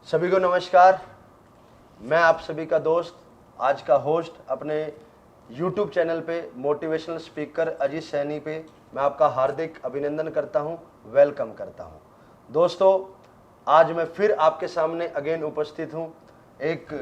सभी को नमस्कार। मैं आप सभी का दोस्त, आज का होस्ट अपने YouTube चैनल पे मोटिवेशनल स्पीकर अजीत सैनी पे मैं आपका हार्दिक अभिनंदन करता हूं, वेलकम करता हूं। दोस्तों, आज मैं फिर आपके सामने अगेन उपस्थित हूं एक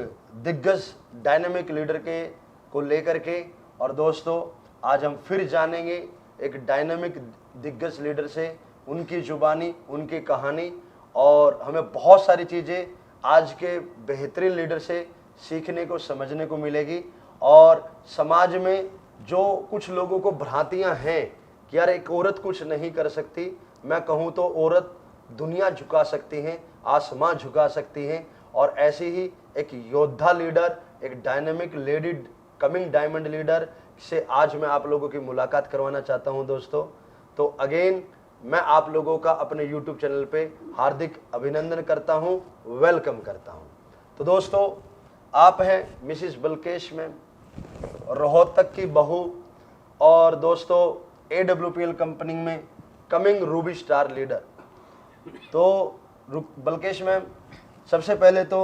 दिग्गज डायनामिक लीडर के को लेकर के। और दोस्तों, आज हम फिर जानेंगे एक डायनामिक दिग्गज लीडर से, उनकी जुबानी, उनकी कहानी, और हमें बहुत सारी चीज़ें आज के बेहतरीन लीडर से सीखने को, समझने को मिलेगी। और समाज में जो कुछ लोगों को भ्रांतियां हैं कि यार एक औरत कुछ नहीं कर सकती, मैं कहूँ तो औरत दुनिया झुका सकती हैं, आसमां झुका सकती हैं। और ऐसी ही एक योद्धा लीडर, एक dynamic lady coming diamond leader से आज मैं आप लोगों की मुलाकात करवाना चाहता हूं दोस्तों। तो अगेन मैं आप लोगों का अपने YouTube चैनल पे हार्दिक अभिनंदन करता हूं, वेलकम करता हूं। तो दोस्तों, आप हैं मिसिस बलकेश मैम, रोहतक की बहू, और दोस्तों AWPL कंपनी में कमिंग रूबी स्टार लीडर। तो बलकेश मैम, सबसे पहले तो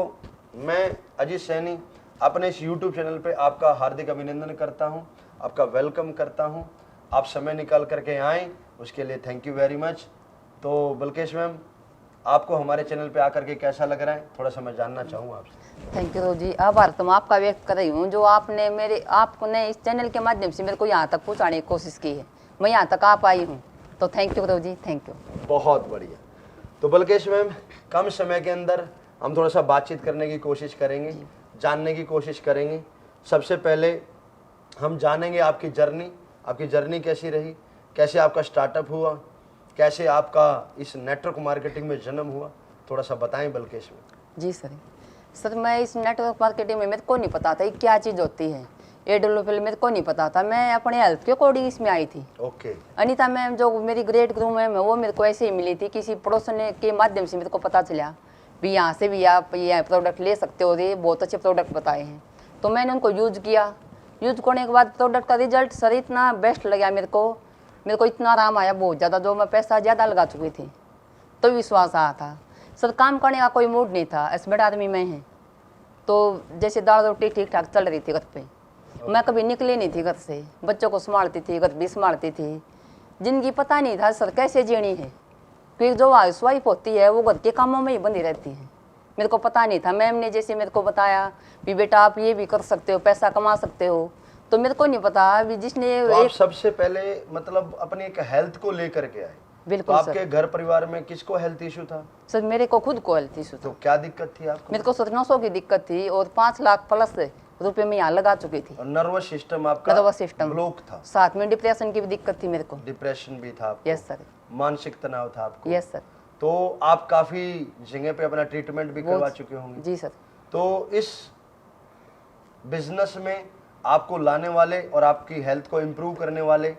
मैं अजीत सैनी अपने इस YouTube चैनल पे आपका हार्दिक अभिनंदन करता हूं, आपका वेलकम करता हूं। आप समय निकाल करके आएँ, उसके लिए थैंक यू वेरी मच। तो बलकेश मैम, आपको हमारे चैनल पे आकर के कैसा लग रहा है, थोड़ा सा मैं जानना चाहूँगा आपसे। थैंक यू जी। आभार तुम आपका व्यक्त कर रही हूँ जो आपने इस चैनल के माध्यम से मेरे को यहाँ तक पहुँचाने की कोशिश की है, मैं यहाँ तक आ पाई हूँ, तो thank you ji, thank you. बहुत बढ़िया। तो बलकेश मैम, कम समय के अंदर हम थोड़ा सा बातचीत करने की कोशिश करेंगे, जानने की कोशिश करेंगे। सबसे पहले हम जानेंगे आपकी जर्नी कैसी रही, कैसे आपका स्टार्टअप हुआ, कैसे आपका इस नेटवर्क मार्केटिंग में जन्म हुआ, थोड़ा सा बताएं बलकेश में। जी सर, मैं इस नेटवर्क मार्केटिंग में मेरे को नहीं पता था क्या चीज़ होती है। AWPL मेरे को नहीं पता था, मैं अपने हेल्थ के अकॉर्डिंग इसमें आई थी। ओके। अनीता मैम जो मेरी ग्रेट गुरु मैम है, वो मेरे को ऐसे ही मिली थी, किसी पड़ोसन के माध्यम से मेरे को पता चला भी यहाँ से भी आप ये प्रोडक्ट ले सकते हो, ये बहुत अच्छे प्रोडक्ट बताए हैं। तो मैंने उनको यूज किया। यूज करने के बाद प्रोडक्ट का रिजल्ट सर इतना बेस्ट लगा मेरे को इतना आराम आया, बहुत ज़्यादा, जो मैं पैसा ज़्यादा लगा चुकी थी तो विश्वास आया था। सर काम करने का कोई मूड नहीं था, हस्बैंड आदमी में है, तो जैसे दाल रोटी ठीक ठाक चल रही थी घर पे। मैं कभी निकली नहीं थी घर से, बच्चों को संभालती थी, घर भी संभालती थी। जिंदगी पता नहीं था सर कैसे जीनी है, क्योंकि जो हाउस वाइफ होती है वो घर के कामों में ही बंधी रहती है। मेरे को पता नहीं था। मैम ने जैसे मेरे को बताया भी बेटा आप ये भी कर सकते हो, पैसा कमा सकते हो, तो मेरे को नहीं पता अभी जिसने तो आप सबसे पहले मतलब अपनी एक हेल्थ को लेकर के आए। बिल्कुल। तो आपके घर परिवार में किसको हेल्थ इशू था? सर मेरे को खुद को हेल्थ इशू था। तो क्या दिक्कत थी आपको? मेरे को 900 की दिक्कत थी और 5 लाख प्लस रुपए में यहाँ लगा चुकी थी। और नर्वस सिस्टम आपका ब्लॉक था, साथ में डिप्रेशन की भी दिक्कत थी मेरे को। डिप्रेशन भी था आपको? Yes sir. मानसिक तनाव था आपको? Yes sir. तो आप काफी जगह पे अपना ट्रीटमेंट भी करवा चुके होंगे? जी सर। तो इस बिजनेस में आपको लाने वाले और आपकी हेल्थ को इम्प्रूव करने वाले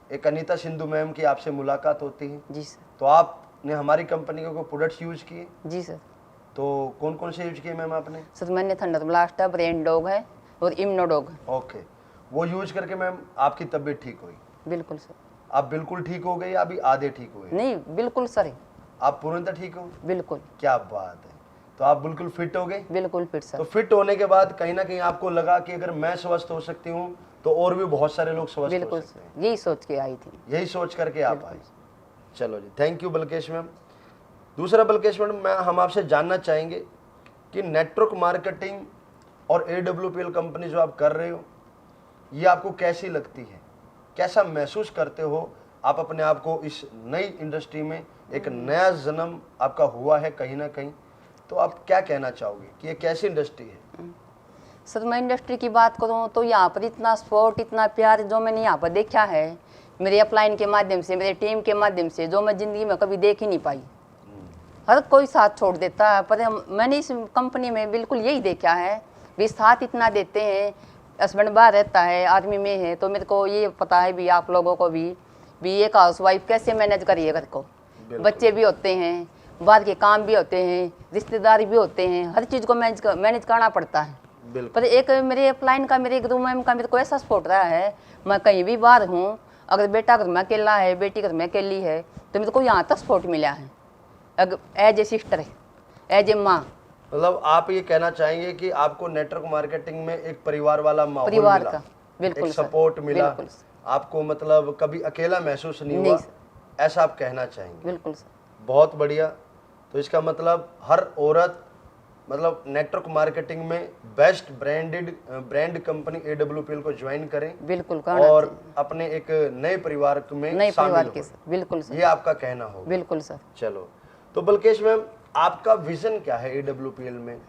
एक अनीता सिंधु मैम की आपसे मुलाकात होती है। जी सर। तो आपने हमारी कंपनी को प्रोडक्ट्स यूज किए? जी सर। तो कौन कौन से यूज किए मैम आपने? सर मैंने थंडर ब्लास्ट है, ब्रेन डॉग है और इम्नो डॉग। ओके। वो यूज करके मैम आपकी तबीयत ठीक हुई? बिल्कुल सर। आप बिल्कुल ठीक हो गए या अभी आधे ठीक हुए? नहीं, बिल्कुल सर। आप पूर्णतः ठीक हो? बिल्कुल। क्या बात है। तो आप बिल्कुल फिट हो गए? बिल्कुल फिट सर। तो फिट होने के बाद कहीं ना कहीं आपको लगा कि अगर मैं स्वस्थ हो सकती हूँ तो और भी बहुत सारे लोग स्वस्थ हो सकते हैं। यही सोच के आई थी। यही सोच करके आप आए। चलो जी, थैंक यू बलकेश मैम। दूसरा बलकेश मैम, हम आपसे जानना चाहेंगे कि नेटवर्क मार्केटिंग और AWPL कंपनी जो आप कर रहे हो, ये आपको कैसी लगती है, कैसा महसूस करते हो आप अपने आप को? इस नई इंडस्ट्री में एक नया जन्म आपका हुआ है कहीं ना कहीं, तो आप क्या कहना चाहोगे कि ये कैसी इंडस्ट्री है? सर मैं इंडस्ट्री की बात करूं तो यहाँ पर इतना सपोर्ट, इतना प्यार जो मैंने यहाँ पर देखा है मेरे अपलाइन के माध्यम से, मेरे टीम के माध्यम से, जो मैं ज़िंदगी में कभी देख ही नहीं पाई। हर कोई साथ छोड़ देता है, पर मैंने इस कंपनी में बिल्कुल यही देखा है भी साथ इतना देते हैं। हस्बैंड बाहर रहता है, आर्मी में है, तो मेरे को ये पता है भी आप लोगों को भी एक हाउस वाइफ कैसे मैनेज करिए घर को। बच्चे भी होते हैं, बाहर के काम भी होते हैं, रिश्तेदार भी होते हैं, हर चीज़ को मैनेज करना पड़ता है। पर एक मेरे अपलाइन का, मेरे गुरु मैम का मेरे को ऐसा सपोर्ट रहा है, मैं कहीं भी बाहर हूँ, अगर बेटा घर में अकेला है, बेटी घर में अकेली है, तो मेरे को यहाँ तक सपोर्ट मिला है। As a sister, as a माँ, मतलब आप ये कहना चाहेंगे कि आपको नेटवर्क मार्केटिंग में एक परिवार वाला माहौल परिवार मिला, का, बिल्कुल एक सर, सपोर्ट मिला, बिल्कुल आपको मतलब कभी अकेला महसूस नहीं नहीं हुआ, सर। ऐसा आप कहना चाहेंगे। बिल्कुल सर। बहुत बढ़िया। तो इसका मतलब हर औरत मतलब नेटवर्क मार्केटिंग में बेस्ट ब्रांड कंपनी AWPL को ज्वाइन करें बिल्कुल करना और चाहिए। अपने एक नए परिवार में नए शामिल परिवार हो, के सर, बिल्कुल सर, ये आपका कहना होगा। बिल्कुल सर। चलो, तो बल्केश मैम, आपका विजन क्या है AWPL में?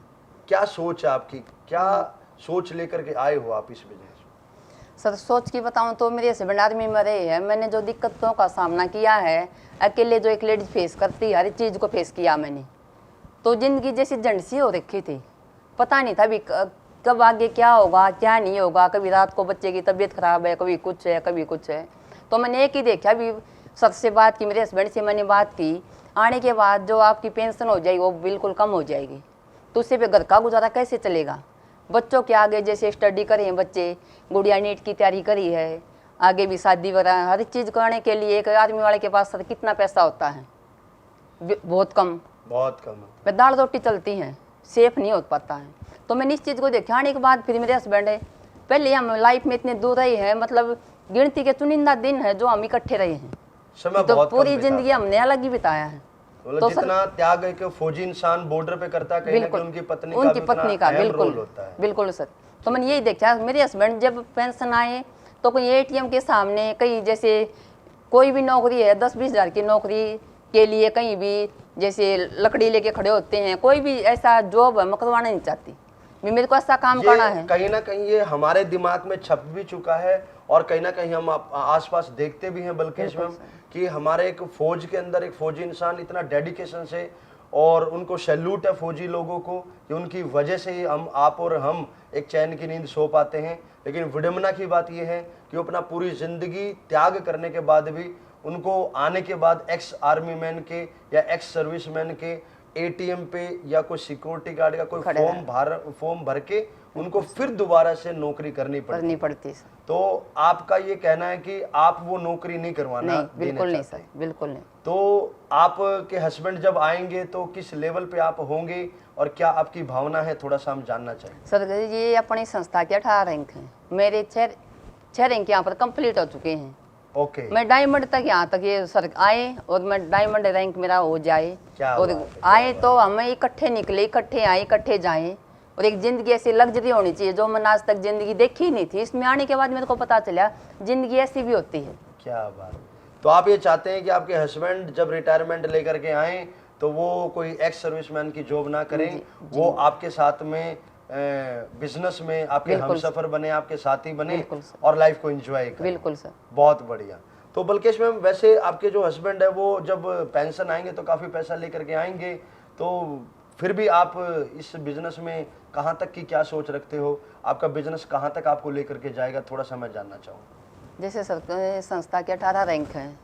क्या सोच है आपकी, क्या सोच लेकर के आए हो आप इस बिजनेस में? सर सोच की बताऊं तो मेरे हस्बैंड आर्मी में रहे हैं, मैंने जो दिक्कतों का सामना किया है, अकेले जो एक लेडीज फेस करती है, हर चीज़ को फेस किया मैंने, तो जिंदगी जैसी झंड सी हो रखी थी, पता नहीं था भी कब आगे क्या होगा क्या नहीं होगा। कभी रात को बच्चे की तबीयत खराब है, कभी कुछ है, कभी कुछ है। तो मैंने एक ही देखा भी, सर से बात की, मेरे हस्बैंड से मैंने बात की, आने के बाद जो आपकी पेंशन हो जाएगी वो बिल्कुल कम हो जाएगी, तो उससे पे घर का गुजारा कैसे चलेगा। बच्चों के आगे जैसे स्टडी करे हैं बच्चे, गुड़िया नीट की तैयारी करी है, आगे भी शादी वगैरह हर चीज़ करने के लिए एक आदमी वाले के पास सर कितना पैसा होता है, बहुत कम, बहुत कम है। मैं दाल रोटी चलती हैं, सेफ नहीं हो पाता है। तो मैंने इस चीज़ को देखा, आने के बाद फिर मेरे हस्बैंड है, पहले हम लाइफ में इतने दूर रहे हैं, मतलब गिनती के चुनिंदा दिन है जो हम इकट्ठे रहे हैं, समय तो बहुत पूरी कम जिंदगी हमने अलग ही बिताया है। मतलब तो जितना त्याग एक फौजी इंसान बॉर्डर पे करता है, कहीं ना कहीं बिल्कुल उनकी पत्नी का अहम बिल्कुल रोल होता है। बिल्कुल सर। तो मैंने यही देखा, मेरे हस्बैंड जब पेंशन आए तो कोई ATM के सामने, कहीं जैसे कोई भी नौकरी है 10-20 हज़ार की नौकरी के लिए कहीं भी जैसे लकड़ी लेके खड़े होते हैं, कोई भी ऐसा जॉब है मैं करवाना नहीं चाहती, मेरे को ऐसा काम करना है। कहीं ना कहीं ये हमारे दिमाग में छप भी चुका है और कहीं ना कहीं हम आसपास देखते भी हैं बल्केश मैम कि हमारे एक फौज के अंदर एक फौजी इंसान इतना डेडिकेशन से, और उनको सैल्यूट है फौजी लोगों को कि उनकी वजह से ही हम आप और हम एक चैन की नींद सो पाते हैं। लेकिन विडंबना की बात यह है कि वो अपना पूरी जिंदगी त्याग करने के बाद भी उनको आने के बाद एक्स आर्मी मैन के या एक्स सर्विस मैन के ATM पे या कोई सिक्योरिटी गार्ड का कोई फॉर्म भर के उनको फिर दोबारा से नौकरी करनी पड़ती। तो आपका ये कहना है कि आप वो नौकरी नहीं करवाना? नहीं, बिल्कुल नहीं सर, बिल्कुल नहीं। तो आपके हस्बैंड जब आएंगे तो किस लेवल पे आप होंगे और क्या आपकी भावना है, थोड़ा सा हम जानना चाहिए। सर ये अपनी संस्था के 18 रैंक हैं, मेरे 6 रैंक यहाँ पर कंप्लीट हो चुके हैं। ओके। मैं डायमंड तक यहाँ तक ये सर आए और मैं डायमंड रैंक मेरा हो जाए, और आए तो हम इकट्ठे निकले, इकट्ठे आए, इकट्ठे जाएं, और एक ज़िंदगी ऐसी लग्जरी होनी चाहिए जो मैंने आज तक ज़िंदगी देखी ही नहीं थी। इसमें आने के बाद मेरे को पता चला ज़िंदगी ऐसी भी होती है। क्या बात। तो आप ये चाहते हैं कि आपके हस्बैंड जब रिटायरमेंट लेकर के आए तो वो कोई एक्स सर्विसमैन की जॉब ना करें, वो आपके साथ में बिजनेस में आपके हमसफर बने, आपके साथी बने और लाइफ को एंजॉय करें। बिल्कुल सर। बहुत बढ़िया। तो बल्केश मैम, वैसे आपके जो हस्बैंड है वो जब पेंशन आएंगे तो काफ़ी पैसा लेकर के आएंगे, तो फिर भी आप इस बिजनेस में कहाँ तक की क्या सोच रखते हो? आपका बिजनेस कहाँ तक आपको लेकर के जाएगा, थोड़ा सा मैं जानना चाहूँगा। जैसे सर संस्था के 18 रैंक हैं,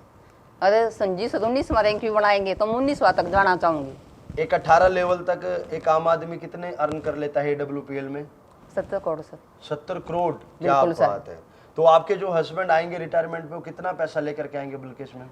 अरे संजी सर 19वां रैंक भी बनाएंगे तो मैं 19वां तक जाना चाहूँगी। एक 18 लेवल तक एक आम आदमी कितने अर्न कर लेता है AWPL में? 70 करोड़ सर। 70 करोड़, क्या बात है। तो आपके जो हस्बैंड आएंगे रिटायरमेंट पे वो कितना पैसा लेकर के आएंगे बल्केश में?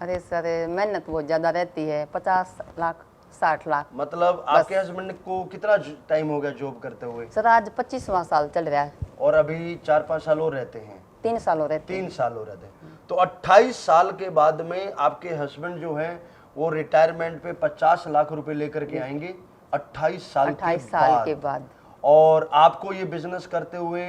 अरे सर मेहनत बहुत ज़्यादा रहती है, 50 लाख 60 लाख। मतलब आपके हस्बैंड को कितना टाइम हो गया जॉब करते हुए? सर आज 25वां साल चल रहा है। और अभी 4-5 साल और रहते हैं? 3 साल हो रहे। 3 साल हो रहे थे। तो 28 साल के बाद में आपके हस्बैंड जो हैं वो रिटायरमेंट पे 50 लाख रुपए लेकर के आएंगे 28 साल के बाद। और आपको ये बिजनेस करते हुए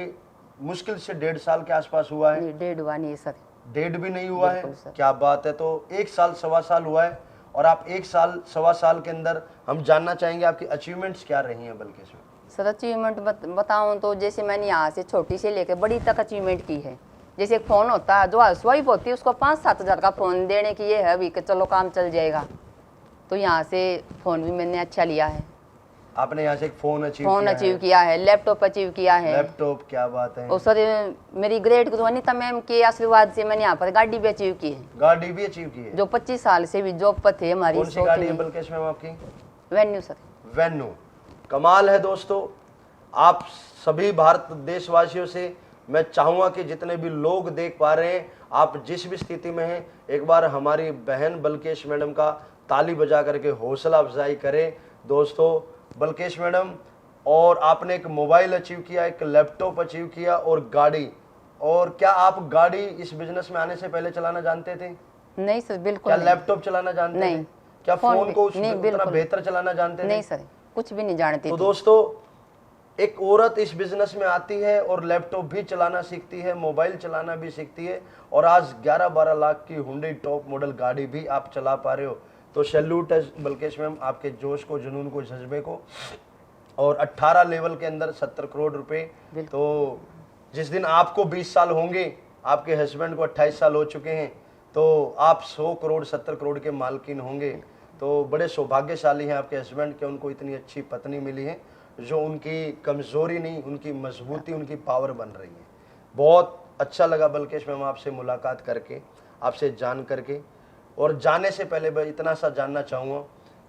मुश्किल से 1.5 साल के आसपास हुआ है? 1.5 हुआ नहीं सर। 1.5 भी नहीं हुआ है? क्या बात है। तो 1 साल 1.25 साल हुआ है। और आप 1 साल 1.25 साल के अंदर हम जानना चाहेंगे आपकी अचीवमेंट्स क्या रही हैं बल्केश में? सर अचीवमेंट बताऊं तो जैसे मैंने यहाँ से छोटी से लेकर बड़ी तक अचीवमेंट की है। जैसे एक फ़ोन होता है जो हाउसवाइफ होती है उसको 5-7 हज़ार का फ़ोन देने की ये है अभी कि चलो काम चल जाएगा, तो यहाँ से फ़ोन भी मैंने अच्छा लिया है। आपने यहाँ से एक फ़ोन अचीव किया है, लैपटॉप अचीव किया है। लैपटॉप, क्या बात है। और सर मेरी ग्रेट गुरु अनिता मैम के आशीर्वाद से मैंने यहाँ पर गाड़ी भी अचीव की है। गाड़ी भी अचीव की है? जो 25 साल से भी जॉब पर थे हमारी। कौन सी गाड़ी है बल्केश मैम आपकी? Venue sir. वेन्यू। कमाल है दोस्तों। आप सभी भारत देशवासियों से मैं चाहूँगा कि जितने भी लोग देख पा रहे हैं, आप जिस भी स्थिति में हैं, एक बार हमारी बहन बल्केश मैडम का ताली बजा करके हौसला अफजाई करें। दोस्तों बल्केश मैडम, और आपने एक मोबाइल अचीव किया, एक लैपटॉप अचीव किया और गाड़ी। और क्या आप गाड़ी इस बिजनेस में आने से पहले चलाना जानते थे? नहीं सर, बिल्कुल क्या नहीं। लैपटॉप चलाना जानते नहीं। थे? क्या फोन को नहीं, उतना बिल्कुल बेहतर चलाना जानते थे? नहीं सर, कुछ भी नहीं जानती तो थी। दोस्तों, एक औरत इस बिजनेस में आती है और लैपटॉप भी चलाना सीखती है, मोबाइल चलाना भी सीखती है, और आज 11-12 लाख की हुंडई टॉप मॉडल गाड़ी भी आप चला पा रहे हो। तो सैल्यूट है बल्केश मैम, आपके जोश को, जुनून को, जज्बे को। और 18 लेवल के अंदर 70 करोड़ रुपए। तो जिस दिन आपको 20 साल होंगे, आपके हस्बैंड को 28 साल हो चुके हैं, तो आप 100 करोड़ 70 करोड़ के मालकिन होंगे। तो बड़े सौभाग्यशाली हैं आपके हस्बैंड के, उनको इतनी अच्छी पत्नी मिली है जो उनकी कमज़ोरी नहीं, उनकी मजबूती, उनकी पावर बन रही है। बहुत अच्छा लगा बल्केश मैम आपसे मुलाकात करके, आपसे जान करके। और जाने से पहले मैं इतना सा जानना चाहूँगा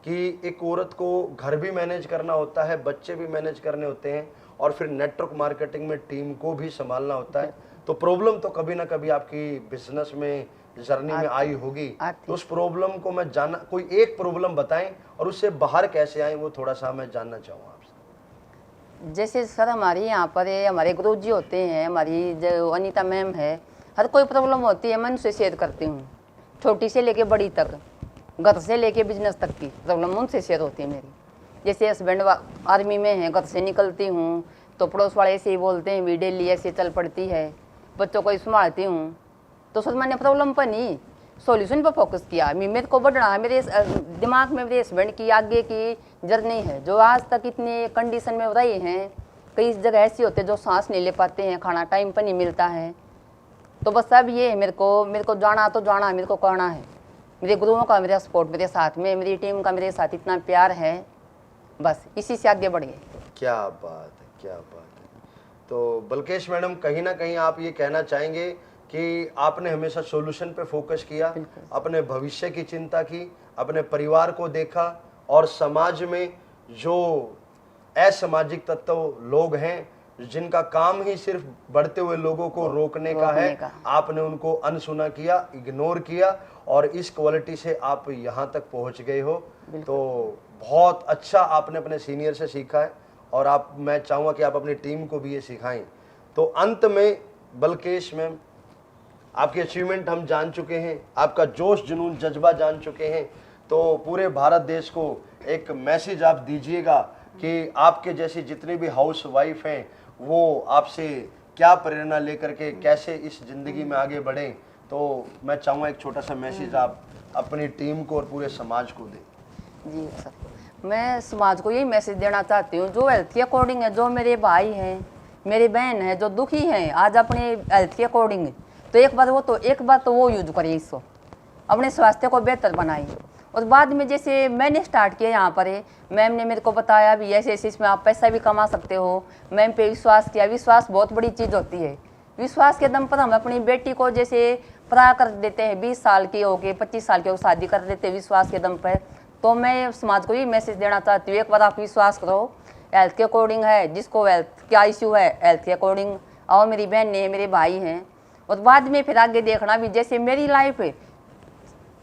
कि एक औरत को घर भी मैनेज करना होता है, बच्चे भी मैनेज करने होते हैं, और फिर नेटवर्क मार्केटिंग में टीम को भी संभालना होता है। तो प्रॉब्लम तो कभी ना कभी आपकी बिजनेस में, जर्नी में आई होगी। तो उस प्रॉब्लम को मैं जानना, कोई एक प्रॉब्लम बताएं और उससे बाहर कैसे आए, वो थोड़ा सा मैं जानना चाहूँगा आपसे। जैसे सर हमारे यहाँ पर हमारे गुरुजी होते हैं, हमारी जो अनीता मैम है, हर कोई प्रॉब्लम होती है मैं उनसे शेयर करती हूँ, छोटी से लेके बड़ी तक, घर से लेके बिजनेस तक की प्रॉब्लम उनसे शेयर होती है मेरी। जैसे हस्बैंड आर्मी में है, घर से निकलती हूँ तो पड़ोस वाले ऐसे ही बोलते हैं, भी डेली ऐसे चल पड़ती है, बच्चों को संभालती हूँ। तो सर मैंने प्रॉब्लम पर नहीं, सॉल्यूशन पर फोकस किया। मेरे को बढ़ना है, मेरे दिमाग में मेरे हस्बैंड की आगे की जर्नी है, जो आज तक इतने कंडीशन में रहे हैं। कई जगह ऐसी होते हैं जो सांस नहीं ले पाते हैं, खाना टाइम पर नहीं मिलता है। तो बस अब ये है, मेरे को जाना तो जाना, मेरे को करना है। मेरे गुरुओं का मेरा सपोर्ट मेरे साथ में, मेरी टीम का मेरे साथ इतना प्यार है, बस इसी से आगे बढ़िए। क्या बात है, क्या बात है। तो बल्केश मैडम, कहीं ना कहीं आप ये कहना चाहेंगे कि आपने हमेशा सॉल्यूशन पे फोकस किया, अपने भविष्य की चिंता की, अपने परिवार को देखा, और समाज में जो असामाजिक तत्व लोग हैं जिनका काम ही सिर्फ बढ़ते हुए लोगों को रोकने का है, आपने उनको अनसुना किया, इग्नोर किया, और इस क्वालिटी से आप यहाँ तक पहुँच गए हो। तो बहुत अच्छा आपने अपने सीनियर से सीखा है, और मैं चाहूँगा कि आप अपनी टीम को भी ये सिखाएं। तो अंत में बल्केश मैम, आपकी अचीवमेंट हम जान चुके हैं, आपका जोश, जुनून, जज्बा जान चुके हैं। तो पूरे भारत देश को एक मैसेज आप दीजिएगा कि आपके जैसी जितनी भी हाउस वाइफ हैं वो आपसे क्या प्रेरणा लेकर के कैसे इस ज़िंदगी में आगे बढ़ें। तो मैं चाहूँगा एक छोटा सा मैसेज आप अपनी टीम को और पूरे समाज को दें। जी सर, मैं समाज को यही मैसेज देना चाहती हूँ, जो हेल्थ के अकॉर्डिंग है, जो मेरे भाई हैं, मेरी बहन है, जो दुखी हैं आज अपने हेल्थ के अकॉर्डिंग, तो एक बार तो वो यूज करिए, इसको अपने स्वास्थ्य को बेहतर बनाइए। और बाद में जैसे मैंने स्टार्ट किया यहाँ पर, मैम ने मेरे को बताया भी ऐसे ऐसे इसमें आप पैसा भी कमा सकते हो। मैम पे विश्वास किया। विश्वास बहुत बड़ी चीज़ होती है। विश्वास के दम पर हम अपनी बेटी को जैसे परा कर देते हैं, 20 साल की हो के 25 साल की हो शादी कर देते हैं विश्वास के दम पर। तो मैं समाज को ये मैसेज देना चाहती हूँ, एक बार आप विश्वास करो, हेल्थ के अकॉर्डिंग है, जिसको हेल्थ क्या इश्यू है हेल्थ के अकॉर्डिंग, और मेरी बहन ने, मेरे भाई हैं, और बाद में फिर आगे देखना भी। जैसे मेरी लाइफ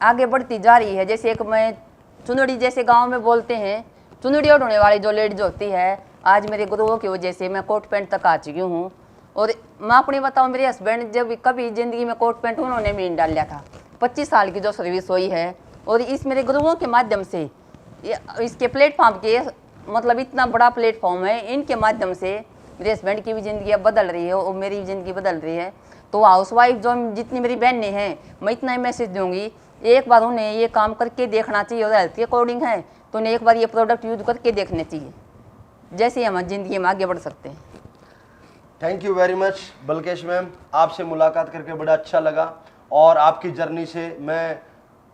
आगे बढ़ती जा रही है, जैसे एक मैं चुनड़ी, जैसे गांव में बोलते हैं चुनड़ी ओढ़ने वाली जो लेडीज होती है, आज मेरे गुरुओं की वजह से मैं कोट पैंट तक आ चुकी हूँ। और मैं अपनी बताऊँ, मेरे हस्बैंड जब कभी ज़िंदगी में कोट पैंट उन्होंने भी नहीं डाल लिया था। 25 साल की जो सर्विस हुई है, और इस मेरे गुरुओं के माध्यम से, इसके प्लेटफॉर्म के, मतलब इतना बड़ा प्लेटफॉर्म है, इनके माध्यम से मेरे हस्बैंड की भी ज़िंदगी अब बदल रही है और मेरी भी ज़िंदगी बदल रही है। तो हाउस वाइफ जो जितनी मेरी बहनें हैं, मैं इतना ही मैसेज दूंगी, एक बार उन्हें ये काम करके देखना चाहिए, और हेल्थ के अकॉर्डिंग है तो उन्हें एक बार ये प्रोडक्ट यूज करके देखने चाहिए, जैसे हम ज़िंदगी में आगे बढ़ सकते हैं। Thank you very much Balkesh ma'am, आपसे मुलाकात करके बड़ा अच्छा लगा, और आपकी जर्नी से मैं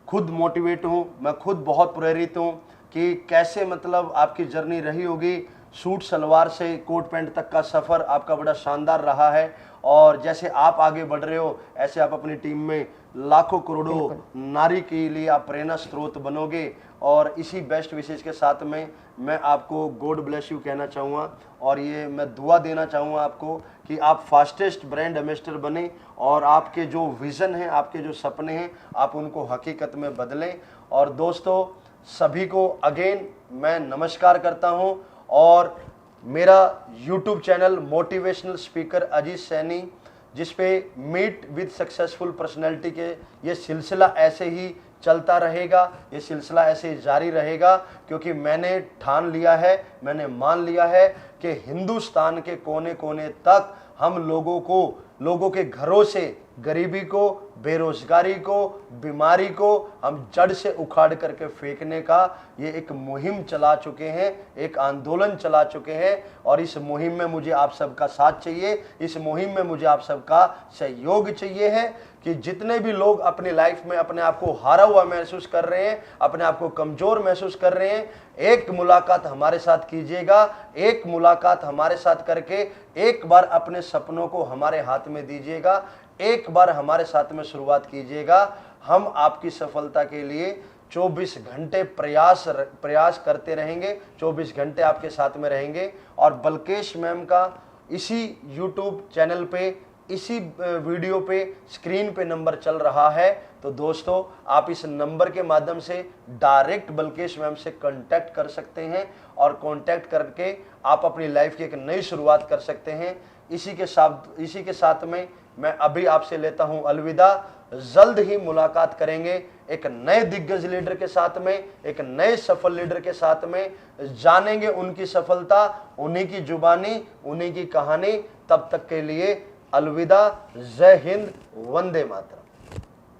खुद मोटिवेट हूँ, मैं खुद बहुत प्रेरित हूँ कि कैसे मतलब आपकी जर्नी रही होगी। सूट सलवार से कोट पैंट तक का सफ़र आपका बड़ा शानदार रहा है, और जैसे आप आगे बढ़ रहे हो ऐसे आप अपनी टीम में लाखों करोड़ों नारी के लिए आप प्रेरणा स्रोत बनोगे। और इसी बेस्ट विशेष के साथ में मैं आपको गॉड ब्लेस यू कहना चाहूँगा, और ये मैं दुआ देना चाहूँगा आपको कि आप फास्टेस्ट ब्रांड एम्बेसडर बने, और आपके जो विज़न हैं, आपके जो सपने हैं, आप उनको हकीकत में बदलें। और दोस्तों, सभी को अगेन मैं नमस्कार करता हूं और मेरा YouTube channel motivational speaker Ajit Saini, जिस पे मीट विद सक्सेसफुल पर्सनैलिटी के ये सिलसिला ऐसे ही चलता रहेगा, ये सिलसिला ऐसे ही जारी रहेगा, क्योंकि मैंने ठान लिया है, मैंने मान लिया है कि हिंदुस्तान के कोने कोने तक हम लोगों के घरों से गरीबी को, बेरोजगारी को, बीमारी को हम जड़ से उखाड़ करके फेंकने का ये एक मुहिम चला चुके हैं, एक आंदोलन चला चुके हैं। और इस मुहिम में मुझे आप सबका साथ चाहिए, इस मुहिम में मुझे आप सबका सहयोग चाहिए है कि जितने भी लोग अपनी लाइफ में अपने आप को हारा हुआ महसूस कर रहे हैं, अपने आप को कमजोर महसूस कर रहे हैं, एक मुलाकात हमारे साथ कीजिएगा। एक मुलाकात हमारे साथ करके एक बार अपने सपनों को हमारे हाथ में दीजिएगा, एक बार हमारे साथ में शुरुआत कीजिएगा। हम आपकी सफलता के लिए 24 घंटे प्रयास करते रहेंगे, 24 घंटे आपके साथ में रहेंगे। और बलकेश मैम का इसी यूट्यूब चैनल पे, इसी वीडियो पे, स्क्रीन पे नंबर चल रहा है, तो दोस्तों आप इस नंबर के माध्यम से डायरेक्ट बलकेश मैम से कांटेक्ट कर सकते हैं और कांटेक्ट करके आप अपनी लाइफ की एक नई शुरुआत कर सकते हैं। इसी के साथ में मैं अभी आपसे लेता हूं अलविदा। जल्द ही मुलाकात करेंगे एक नए दिग्गज लीडर के साथ में, एक नए सफल लीडर के साथ में। जानेंगे उनकी सफलता, उन्हीं की जुबानी, उन्हीं की कहानी। तब तक के लिए अलविदा। जय हिंद, वंदे मातरम।